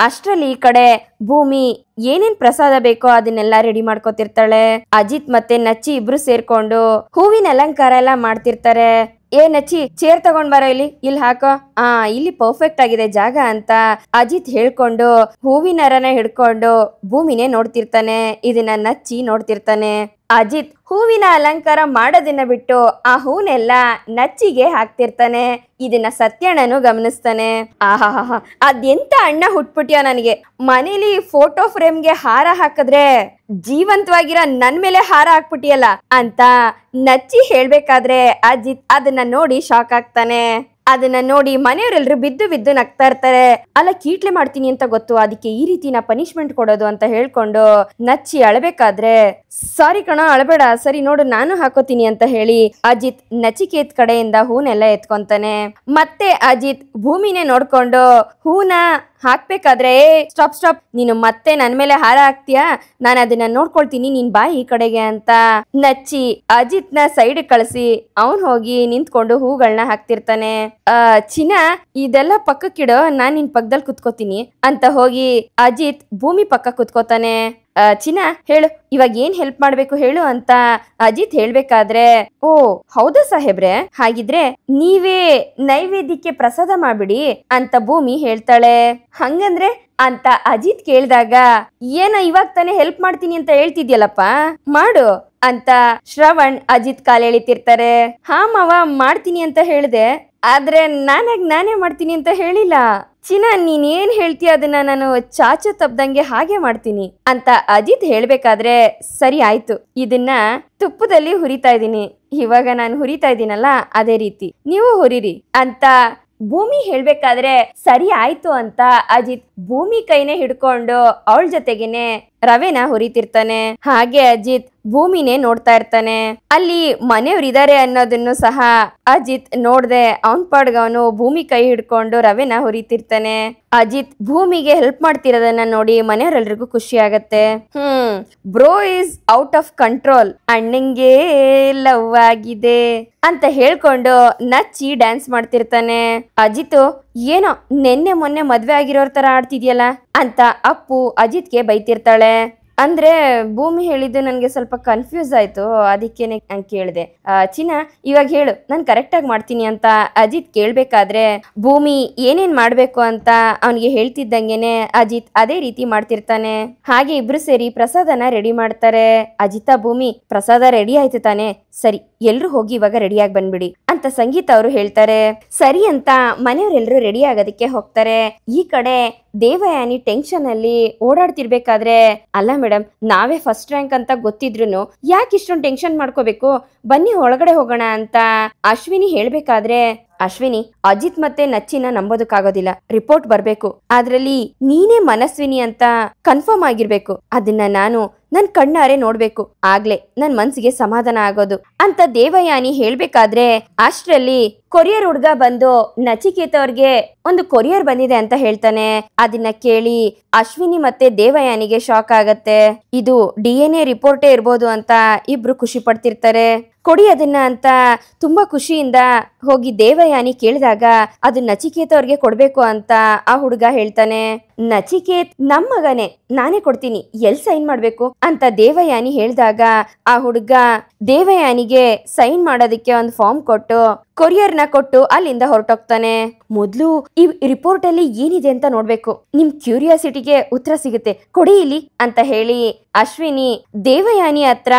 ಅಷ್ಟ್ರಲ್ಲಿ ಈ ಕಡೆ ಭೂಮಿ ಏನೇನ್ ಪ್ರಸಾದ ಬೇಕೋ ಅದನ್ನೆಲ್ಲ ರೆಡಿ ಮಾಡ್ಕೋತಿರ್ತಾಳೆ. ಅಜಿತ್ ಮತ್ತೆ ನಚ್ಚಿ ಇಬ್ರು ಸೇರ್ಕೊಂಡು ಹೂವಿನ ಅಲಂಕಾರ ಎಲ್ಲ ಮಾಡ್ತಿರ್ತಾರೆ. ಏ ನಚ್ಚಿ, ಚೇರ್ ತಗೊಂಡ್ ಬರೋ, ಇಲ್ಲಿ ಹಾಕೋ, ಇಲ್ಲಿ ಪರ್ಫೆಕ್ಟ್ ಆಗಿದೆ ಜಾಗ ಅಂತ ಅಜಿತ್ ಹೇಳ್ಕೊಂಡು ಹೂವಿನ ಹಾರನ ಹಿಡ್ಕೊಂಡು ಭೂಮಿನೇ ನೋಡ್ತಿರ್ತಾನೆ. ಇದನ್ನ ನಚ್ಚಿ ನೋಡ್ತಿರ್ತಾನೆ. ಅಜಿತ್ ಹೂವಿನ ಅಲಂಕಾರ ಮಾಡೋದನ್ನ ಬಿಟ್ಟು ಆ ಹೂನೆಲ್ಲ ನಚ್ಚಿಗೆ ಹಾಕ್ತಿರ್ತಾನೆ. ಇದನ್ನ ಸತ್ಯಣ್ಣನು ಗಮನಿಸ್ತಾನೆ. ಆಹಾಹಾ, ಅದೆಂತ ಅಣ್ಣ ಹುಟ್ಬಿಟ್ಯೋ ನನಗೆ, ಮನೇಲಿ ಫೋಟೋ ಫ್ರೇಮ್ಗೆ ಹಾರ ಹಾಕಿದ್ರೆ ಜೀವಂತವಾಗಿರೋ ನನ್ ಮೇಲೆ ಹಾರ ಹಾಕ್ಬಿಟ್ಟಿಯಲ್ಲ ಅಂತ ನಚ್ಚಿ ಹೇಳ್ಬೇಕಾದ್ರೆ ಅಜಿತ್ ಅದನ್ನ ನೋಡಿ ಶಾಕ್ ಆಗ್ತಾನೆ. ಅದನ್ನ ನೋಡಿ ಮನೆಯವರೆಲ್ಲರೂ ಬಿದ್ದು ನಗ್ತಾ ಇರ್ತಾರೆ. ಅಲ್ಲ, ಕೀಟ್ಲೆ ಮಾಡ್ತೀನಿ ಅಂತ ಗೊತ್ತು, ಅದಕ್ಕೆ ಈ ರೀತಿ ನಾ ಪನಿಷ್ಮೆಂಟ್ ಕೊಡೋದು ಅಂತ ಹೇಳ್ಕೊಂಡು ನಚ್ಚಿ ಅಳಬೇಕಾದ್ರೆ, ಸಾರಿ ಕಣ ಅಳಬೇಡ, ಸರಿ ನೋಡು ನಾನು ಹಾಕೋತೀನಿ ಅಂತ ಹೇಳಿ ಅಜಿತ್ ನಚಿಕೇತ್ ಕಡೆಯಿಂದ ಹೂನೆಲ್ಲ ಎತ್ಕೊಂತಾನೆ. ಮತ್ತೆ ಅಜಿತ್ ಭೂಮಿನೇ ನೋಡ್ಕೊಂಡು ಹೂನ ಹಾಕ್ಬೇಕಾದ್ರೆ, ಸ್ಟಾಪ್, ನೀನು ಮತ್ತೆ ನನ್ ಮೇಲೆ ಹಾರ ಹಾಕ್ತೀಯಾ, ನಾನು ಅದನ್ನ ನೋಡ್ಕೊಳ್ತೀನಿ, ನೀನ್ ಬಾ ಈ ಕಡೆಗೆ ಅಂತ ನಚ್ಚಿ ಅಜಿತ್ ನ ಸೈಡ್ ಕಳಿಸಿ ಅವನ್ ಹೋಗಿ ನಿಂತ್ಕೊಂಡು ಹೂಗಳನ್ನ ಹಾಕ್ತಿರ್ತಾನೆ. ಚಿನ್ನ ಇದೆಲ್ಲ ಪಕ್ಕಕ್ಕಿಡೋ, ನಾನ್ ನಿನ್ ಪಕ್ಕದಲ್ಲಿ ಕುತ್ಕೋತೀನಿ ಅಂತ ಹೋಗಿ ಅಜಿತ್ ಭೂಮಿ ಪಕ್ಕ ಕುತ್ಕೋತಾನೆ. ಚಿನ್ನ ಹೇಳು, ಇವಾಗ ಏನ್ ಹೆಲ್ಪ್ ಮಾಡ್ಬೇಕು ಹೇಳು ಅಂತ ಅಜಿತ್ ಹೇಳ್ಬೇಕಾದ್ರೆ, ಓ ಹೌದಾ ಸಾಹೇಬ್ರೆ, ಹಾಗಿದ್ರೆ ನೀವೇ ನೈವೇದ್ಯಕ್ಕೆ ಪ್ರಸಾದ ಮಾಡ್ಬಿಡಿ ಅಂತ ಭೂಮಿ ಹೇಳ್ತಾಳೆ. ಹಂಗಂದ್ರೆ ಅಂತ ಅಜಿತ್ ಕೇಳಿದಾಗ, ಏನ ಇವಾಗ ತಾನೇ ಹೆಲ್ಪ್ ಮಾಡ್ತೀನಿ ಅಂತ ಹೇಳ್ತಿದ್ಯಲ್ಲಪ್ಪ, ಮಾಡು ಅಂತ ಶ್ರವಣ್ ಅಜಿತ್ ಕಾಲೆಳಿತಿರ್ತಾರೆ. ಹಾ ಮಾವ ಮಾಡ್ತೀನಿ ಅಂತ ಹೇಳ್ದೆ, ಆದ್ರೆ ನಾನೇ ಮಾಡ್ತೀನಿ ಅಂತ ಹೇಳಿಲ್ಲ. ಚಿನ್ನ ನೀನ್ ಏನ್ ಹೇಳ್ತೀಯ ಅದನ್ನ ನಾನು ಚಾಚು ತಪ್ಪದಂಗೆ ಹಾಗೆ ಮಾಡ್ತೀನಿ ಅಂತ ಅಜಿತ್ ಹೇಳ್ಬೇಕಾದ್ರೆ, ಸರಿ ಆಯ್ತು, ಇದನ್ನ ತುಪ್ಪದಲ್ಲಿ ಹುರಿತಾ ಇದೀನಿ, ಇವಾಗ ನಾನು ಹುರಿತಾ ಇದ್ದೀನಲ್ಲ ಅದೇ ರೀತಿ ನೀವು ಹುರಿರಿ ಅಂತ ಭೂಮಿ ಹೇಳ್ಬೇಕಾದ್ರೆ, ಸರಿ ಆಯ್ತು ಅಂತ ಅಜಿತ್ ಭೂಮಿ ಕೈನೇ ಹಿಡ್ಕೊಂಡು ಅವಳ ಜೊತೆಗೇನೆ ರವೆನ ಹುರಿತಿರ್ತಾನೆ. ಹಾಗೆ ಅಜಿತ್ ಭೂಮಿನೇ ನೋಡ್ತಾ ಇರ್ತಾನೆ. ಅಲ್ಲಿ ಮನೆಯವ್ರಿದ್ದಾರೆ ಅನ್ನೋದನ್ನು ಸಹ ಅಜಿತ್ ನೋಡ್ದೆ ಅವನ್ ಪಾಡ್ಗ ಅವನು ಭೂಮಿ ಕೈ ಹಿಡ್ಕೊಂಡು ರವೆನ ಹುರಿತಿರ್ತಾನೆ. ಅಜಿತ್ ಭೂಮಿಗೆ ಹೆಲ್ಪ್ ಮಾಡ್ತಿರೋದನ್ನ ನೋಡಿ ಮನೆಯವರೆಲ್ರಿಗೂ ಖುಷಿ ಆಗತ್ತೆ. Bro is out of control, ಅಣ್ಣಂಗೆ ಲವ್ ಆಗಿದೆ ಅಂತ ಹೇಳ್ಕೊಂಡು ನಚ್ಚಿ ಡ್ಯಾನ್ಸ್ ಮಾಡ್ತಿರ್ತಾನೆ. ಅಜಿತ್ ಏನೋ ನೆನ್ನೆ ಮೊನ್ನೆ ಮದ್ವೆ ಆಗಿರೋರ್ ತರ ಆಡ್ತಿದ್ಯಲ್ಲ ಅಂತ ಅಪ್ಪು ಅಜಿತ್ಗೆ ಬೈತಿರ್ತಾಳೆ. ಅಂದ್ರೆ ಭೂಮಿ ಹೇಳಿದ್ದು ನನ್ಗೆ ಸ್ವಲ್ಪ ಕನ್ಫ್ಯೂಸ್ ಆಯ್ತು, ಅದಕ್ಕೇನೆ ಕೇಳಿದೆ. ಚಿನ್ನ ಇವಾಗ ಹೇಳು, ನಾನು ಕರೆಕ್ಟ್ ಆಗಿ ಮಾಡ್ತೀನಿ ಅಂತ ಅಜಿತ್ ಕೇಳ್ಬೇಕಾದ್ರೆ ಭೂಮಿ ಏನೇನ್ ಮಾಡ್ಬೇಕು ಅಂತ ಅವನಿಗೆ ಹೇಳ್ತಿದ್ದಂಗೆನೆ ಅಜಿತ್ ಅದೇ ರೀತಿ ಮಾಡ್ತಿರ್ತಾನೆ. ಹಾಗೆ ಇಬ್ರು ಸೇರಿ ಪ್ರಸಾದನ ರೆಡಿ ಮಾಡ್ತಾರೆ. ಅಜಿತ ಭೂಮಿ ಪ್ರಸಾದ ರೆಡಿ ಆಯ್ತು ತಾನೆ, ಸರಿ ಎಲ್ರು ಹೋಗಿ ಇವಾಗ ರೆಡಿಯಾಗಿ ಬಂದ್ಬಿಡಿ ಅಂತ ಸಂಗೀತ ಅವರು ಹೇಳ್ತಾರೆ. ಸರಿ ಅಂತ ಮನೆಯವರೆಲ್ಲರೂ ರೆಡಿ ಆಗೋದಕ್ಕೆ ಹೋಗ್ತಾರೆ. ಈ ಕಡೆ ದೇವಯಾನಿ ಟೆನ್ಷನ್ ಅಲ್ಲಿ ಓಡಾಡ್ತಿರ್ಬೇಕಾದ್ರೆ, ಅಲ್ಲ ಮೇಡಮ್ ನಾವೇ ಫಸ್ಟ್ ರ್ಯಾಂಕ್ ಅಂತ ಗೊತ್ತಿದ್ರು ಯಾಕೆ ಇಷ್ಟೊಂದು ಟೆನ್ಷನ್ ಮಾಡ್ಕೋಬೇಕು, ಬನ್ನಿ ಒಳಗಡೆ ಹೋಗೋಣ ಅಂತ ಅಶ್ವಿನಿ ಹೇಳ್ಬೇಕಾದ್ರೆ, ಅಶ್ವಿನಿ ಅಜಿತ್ ಮತ್ತೆ ನಚ್ಚಿನ ನಂಬೋದಕ್ಕಾಗೋದಿಲ್ಲ, ರಿಪೋರ್ಟ್ ಬರ್ಬೇಕು, ಅದ್ರಲ್ಲಿ ನೀನೇ ಮನಸ್ವಿನಿ ಅಂತ ಕನ್ಫರ್ಮ್ ಆಗಿರ್ಬೇಕು, ಅದನ್ನ ನಾನು ನನ್ ಕಣ್ಣಾರೆ ನೋಡ್ಬೇಕು, ಆಗ್ಲೇ ನನ್ ಮನ್ಸಿಗೆ ಸಮಾಧಾನ ಆಗೋದು ಅಂತ ದೇವಯಾನಿ ಹೇಳ್ಬೇಕಾದ್ರೆ ಅಷ್ಟ್ರಲ್ಲಿ ಕೊರಿಯರ್ ಹುಡ್ಗ ಬಂದು ನಚಿಕೇತ ಅವ್ರಿಗೆ ಒಂದು ಕೊರಿಯರ್ ಬಂದಿದೆ ಅಂತ ಹೇಳ್ತಾನೆ. ಅದನ್ನ ಕೇಳಿ ಅಶ್ವಿನಿ ಮತ್ತೆ ದೇವಯಾನಿಗೆ ಶಾಕ್ ಆಗತ್ತೆ. ಇದು DNA ರಿಪೋರ್ಟೇ ಇರ್ಬೋದು ಅಂತ ಇಬ್ರು ಖುಷಿ ಪಡ್ತಿರ್ತಾರೆ. ಕೊಡಿ ಅದನ್ನ ಅಂತ ತುಂಬಾ ಖುಷಿಯಿಂದ ಹೋಗಿ ದೇವಯಾನಿ ಕೇಳಿದಾಗ ಅದು ನಚಿಕೇತ್ ಅವ್ರಿಗೆ ಕೊಡ್ಬೇಕು ಅಂತ ಆ ಹುಡುಗ ಹೇಳ್ತಾನೆ. ನಚಿಕೇತ್ ನಮ್ ಮಗನೇ, ನಾನೇ ಕೊಡ್ತೀನಿ, ಎಲ್ ಸೈನ್ ಮಾಡ್ಬೇಕು ಅಂತ ದೇವಯಾನಿ ಹೇಳ್ದಾಗ ಆ ಹುಡುಗ ದೇವಯಾನಿಗೆ ಸೈನ್ ಮಾಡೋದಕ್ಕೆ ಒಂದು ಫಾರ್ಮ್ ಕೊಟ್ಟು ಕೊರಿಯರ್ನ ಕೊಟ್ಟು ಅಲ್ಲಿಂದ ಹೊರಟೋಗ್ತಾನೆ. ಮೊದ್ಲು ಈ ರಿಪೋರ್ಟ್ ಅಲ್ಲಿ ಏನಿದೆ ಅಂತ ನೋಡ್ಬೇಕು, ನಿಮ್ ಕ್ಯೂರಿಯಾಸಿಟಿಗೆ ಉತ್ತರ ಸಿಗುತ್ತೆ, ಕೊಡಿ ಇಲ್ಲಿ ಅಂತ ಹೇಳಿ ಅಶ್ವಿನಿ ದೇವಯಾನಿ ಹತ್ರ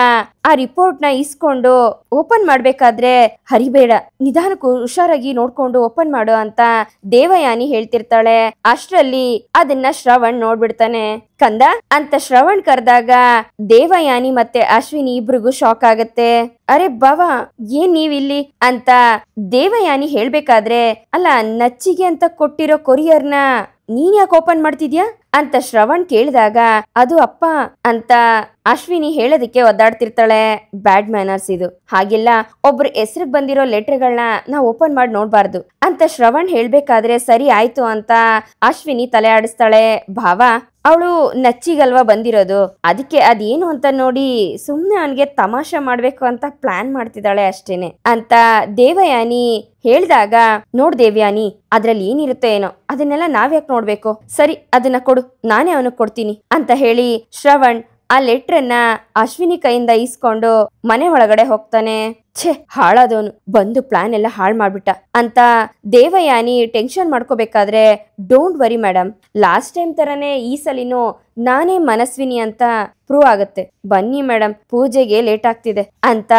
ಆ ರಿಪೋರ್ಟ್ ನ ಇಸ್ಕೊಂಡು ಓಪನ್ ಮಾಡ್ಬೇಕಾದ್ರೆ, ಹರಿಬೇಡ ನಿಧಾನಕ್ಕೂ ಹುಷಾರಾಗಿ ನೋಡ್ಕೊಂಡು ಓಪನ್ ಮಾಡು ಅಂತ ದೇವಯಾನಿ ಹೇಳ್ತಿರ್ತಾಳೆ. ಅಷ್ಟ್ರಲ್ಲಿ ಅದನ್ನ ಶ್ರವಣ್ ನೋಡ್ಬಿಡ್ತಾನೆ. ಕಂದ ಅಂತ ಶ್ರವಣ್ ಕರೆದಾಗ ದೇವಯಾನಿ ಮತ್ತೆ ಅಶ್ವಿನಿ ಇಬ್ರಿಗೂ ಶಾಕ್ ಆಗತ್ತೆ. ಅರೆ ಬಾವ ಏನ್ ನೀವಿಲ್ಲಿ ಅಂತ ದೇವಯಾನಿ ಹೇಳ್ಬೇಕಾದ್ರೆ, ಅಲ್ಲ ನಚ್ಚಿಗೆ ಅಂತ ಕೊಟ್ಟಿರೋ ಕೊರಿಯರ್ನ ನೀನ್ ಯಾಕೆ ಓಪನ್ ಮಾಡ್ತಿದ್ಯಾ ಅಂತ ಶ್ರವಣ್ ಕೇಳಿದಾಗ, ಅದು ಅಪ್ಪ ಅಂತ ಅಶ್ವಿನಿ ಹೇಳೋದಕ್ಕೆ ಒದ್ದಾಡ್ತಿರ್ತಾಳೆ. ಬ್ಯಾಡ್ ಮ್ಯಾನರ್ಸ್ ಇದು, ಹಾಗೆಲ್ಲ ಒಬ್ರು ಹೆಸರಿಗೆ ಬಂದಿರೋ ಲೆಟರ್ಗಳನ್ನ ನಾವು ಓಪನ್ ಮಾಡಿ ನೋಡ್ಬಾರ್ದು ಅಂತ ಶ್ರವಣ್ ಹೇಳ್ಬೇಕಾದ್ರೆ ಸರಿ ಆಯ್ತು ಅಂತ ಅಶ್ವಿನಿ ತಲೆ ಆಡಿಸ್ತಾಳೆ. ಭಾವ ಅವಳು ನಚ್ಚಿಗಲ್ವಾ ಬಂದಿರೋದು, ಅದಕ್ಕೆ ಅದೇನು ಅಂತ ನೋಡಿ ಸುಮ್ನೆ ಅವನ್ಗೆ ತಮಾಷೆ ಮಾಡ್ಬೇಕು ಅಂತ ಪ್ಲಾನ್ ಮಾಡ್ತಿದ್ದಾಳೆ ಅಷ್ಟೇನೆ ಅಂತ ದೇವಯಾನಿ ಹೇಳ್ದಾಗ, ನೋಡ್ ದೇವಯಾನಿ ಅದ್ರಲ್ಲಿ ಏನಿರುತ್ತೆ ಏನೋ, ಅದನ್ನೆಲ್ಲ ನಾವ್ಯಾಕೆ ನೋಡ್ಬೇಕು, ಸರಿ ಅದನ್ನ ಕೊಡು, ನಾನೇ ಅವನಿಗೆ ಕೊಡ್ತೀನಿ ಅಂತ ಹೇಳಿ ಶ್ರವಣ್ ಆ ಲೆಟ್ರನ್ನ ಅಶ್ವಿನಿ ಕೈಯಿಂದ ಇಸ್ಕೊಂಡು ಮನೆ ಒಳಗಡೆ ಹೋಗ್ತಾನೆ. ಛೆ ಹಾಳಾದವನು ಬಂದು ಪ್ಲಾನ್ ಎಲ್ಲ ಹಾಳು ಮಾಡ್ಬಿಟ್ಟ ಅಂತ ದೇವಯಾನಿ ಟೆನ್ಷನ್ ಮಾಡ್ಕೋಬೇಕಾದ್ರೆ, don't worry madam, last time ತರನೇ ಈ ಸಲಿನೂ ನಾನೇ ಮನಸ್ವಿನಿ ಅಂತ ಪ್ರೂವ್ ಆಗತ್ತೆ, ಬನ್ನಿ ಮೇಡಮ್ ಪೂಜೆಗೆ ಲೇಟ್ ಆಗ್ತಿದೆ ಅಂತ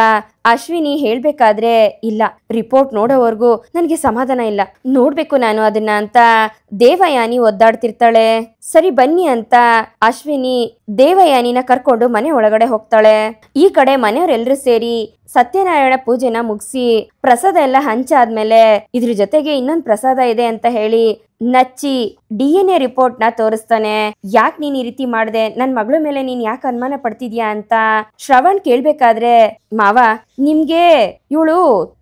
ಅಶ್ವಿನಿ ಹೇಳ್ಬೇಕಾದ್ರೆ, ಇಲ್ಲ ರಿಪೋರ್ಟ್ ನೋಡೋವರೆಗೂ ನನಗೆ ಸಮಾಧಾನ ಇಲ್ಲ, ನೋಡ್ಬೇಕು ನಾನು ಅದನ್ನ ಅಂತ ದೇವಯಾನಿ ಒದ್ದಾಡ್ತಿರ್ತಾಳೆ. ಸರಿ ಬನ್ನಿ ಅಂತ ಅಶ್ವಿನಿ ದೇವಯಾನಿನ ಕರ್ಕೊಂಡು ಮನೆ ಒಳಗಡೆ ಹೋಗ್ತಾಳೆ. ಈ ಕಡೆ ಮನೆಯವರೆಲ್ಲರೂ ಸೇರಿ ಸತ್ಯನಾರಾಯಣ ಪೂಜೆನ ಮುಗಿಸಿ ಪ್ರಸಾದ ಎಲ್ಲ ಹಂಚಾದ್ಮೇಲೆ ಇದ್ರ ಜೊತೆಗೆ ಇನ್ನೊಂದು ಪ್ರಸಾದ ಇದೆ ಅಂತ ಹೇಳಿ ನಚ್ಚಿ DNA ರಿಪೋರ್ಟ್ ನ ತೋರಿಸ್ತಾನೆ. ಯಾಕೆ ನೀನ್ ಈ ರೀತಿ ಮಾಡ್ದೆ, ನನ್ ಮಗಳ ಮೇಲೆ ನೀನ್ ಯಾಕೆ ಅನುಮಾನ ಪಡ್ತಿದ್ಯಾ ಅಂತ ಶ್ರವಣ್ ಕೇಳ್ಬೇಕಾದ್ರೆ, ಮಾವ ನಿಮ್ಗೆ ಇವಳು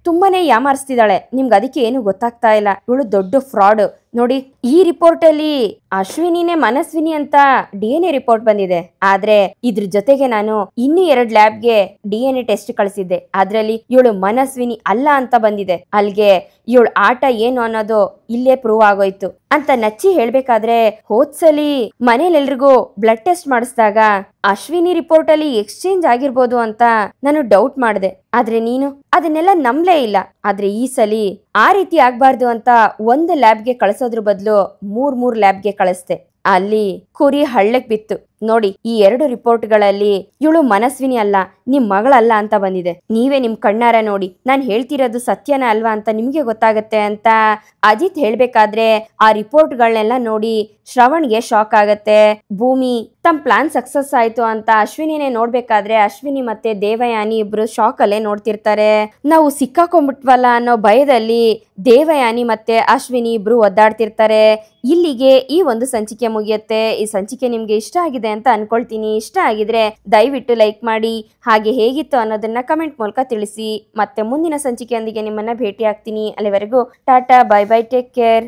ತುಂಬಾನೇ ಯಾಮಾರಿಸ್ತಿದ್ದಾಳೆ, ನಿಮ್ಗೆ ಅದಕ್ಕೆ ಏನು ಗೊತ್ತಾಗ್ತಾ ಇಲ್ಲ, ಇವಳು ದೊಡ್ಡ ಫ್ರಾಡ್ ನೋಡಿ. ಈ ರಿಪೋರ್ಟ್ ಅಲ್ಲಿ ಅಶ್ವಿನಿನೇ ಮನಸ್ವಿನಿ ಅಂತ DNA ರಿಪೋರ್ಟ್ ಬಂದಿದೆ, ಆದ್ರೆ ಇದ್ರ ಜೊತೆಗೆ ನಾನು ಇನ್ನೂ 2 ಲ್ಯಾಬ್ಗೆ DNA ಟೆಸ್ಟ್ ಕಳಿಸಿದ್ದೆ, ಅದ್ರಲ್ಲಿ ಇವಳು ಮನಸ್ವಿನಿ ಅಲ್ಲ ಅಂತ ಬಂದಿದೆ, ಅಲ್ಲಿಗೆ ಇವಳು ಆಟ ಏನು ಅನ್ನೋದು ಇಲ್ಲೇ ಪ್ರೂವ್ ಆಗೋಯ್ತು ಅಂತ ನಚ್ಚಿ ಹೇಳ್ಬೇಕಾದ್ರೆ, ಹೋದ್ಸಲಿ ಮನೇಲೆಲ್ರಿಗೂ ಬ್ಲಡ್ ಟೆಸ್ಟ್ ಮಾಡಿಸಿದಾಗ ಅಶ್ವಿನಿ ರಿಪೋರ್ಟ್ ಅಲ್ಲಿ ಎಕ್ಸ್ಚೇಂಜ್ ಆಗಿರ್ಬೋದು ಅಂತ ನಾನು ಡೌಟ್ ಮಾಡಿದೆ, ಆದ್ರೆ ನೀನು ಅದನ್ನೆಲ್ಲ ನಂಬ್ಲೇ ಇಲ್ಲ. ಆದ್ರೆ ಈ ಸಲಿ ಆ ರೀತಿ ಆಗ್ಬಾರ್ದು ಅಂತ 1 ಲ್ಯಾಬ್ಗೆ ಕಳಿಸೋದ್ರ ಬದಲು 3 ಲ್ಯಾಬ್ಗೆ ಕಳಿಸ್ದೆ, ಅಲ್ಲಿ ಕುರಿ ಹಳ್ಳಕ್ ಬಿತ್ತು ನೋಡಿ. ಈ 2 ರಿಪೋರ್ಟ್ಗಳಲ್ಲಿ ಇವಳು ಮನಸ್ವಿನಿ ಅಲ್ಲ, ನಿಮ್ ಮಗಳಲ್ಲ ಅಂತ ಬಂದಿದೆ, ನೀವೇ ನಿಮ್ ಕಣ್ಣಾರ ನೋಡಿ, ನಾನ್ ಹೇಳ್ತಿರೋದು ಸತ್ಯನ ಅಲ್ವಾ ಅಂತ ನಿಮ್ಗೆ ಗೊತ್ತಾಗತ್ತೆ ಅಂತ ಅಜಿತ್ ಹೇಳ್ಬೇಕಾದ್ರೆ ಆ ರಿಪೋರ್ಟ್ಗಳನ್ನೆಲ್ಲ ನೋಡಿ ಶ್ರವಣ್ಗೆ ಶಾಕ್ ಆಗತ್ತೆ. ಭೂಮಿ ತಮ್ಮ ಪ್ಲಾನ್ ಸಕ್ಸಸ್ ಆಯ್ತು ಅಂತ ಅಶ್ವಿನಿನೇ ನೋಡ್ಬೇಕಾದ್ರೆ ಅಶ್ವಿನಿ ಮತ್ತೆ ದೇವಯಾನಿ ಇಬ್ರು ಶಾಕ್ ಅಲ್ಲೇ ನೋಡ್ತಿರ್ತಾರೆ. ನಾವು ಸಿಕ್ಕಾಕೊಂಡ್ಬಿಟ್ವಲ್ಲ ಅನ್ನೋ ಭಯದಲ್ಲಿ ದೇವಯಾನಿ ಮತ್ತೆ ಅಶ್ವಿನಿ ಇಬ್ರು ಒದ್ದಾಡ್ತಿರ್ತಾರೆ. ಇಲ್ಲಿಗೆ ಈ ಒಂದು ಸಂಚಿಕೆ ಮುಗಿಯುತ್ತೆ. ಈ ಸಂಚಿಕೆ ನಿಮ್ಗೆ ಇಷ್ಟ ಆಗಿದೆ ಆಗಿದೆ ಅಂತ ಅನ್ಕೊಳ್ತೀನಿ. ಇಷ್ಟ ಆಗಿದ್ರೆ ದಯವಿಟ್ಟು ಲೈಕ್ ಮಾಡಿ, ಹಾಗೆ ಹೇಗಿತ್ತು ಅನ್ನೋದನ್ನ ಕಮೆಂಟ್ ಮೂಲಕ ತಿಳಿಸಿ. ಮತ್ತೆ ಮುಂದಿನ ಸಂಚಿಕೆಯೊಂದಿಗೆ ನಿಮ್ಮನ್ನ ಭೇಟಿ ಆಗ್ತೀನಿ. ಅಲ್ಲಿವರೆಗೂ Tata, bye bye, take care.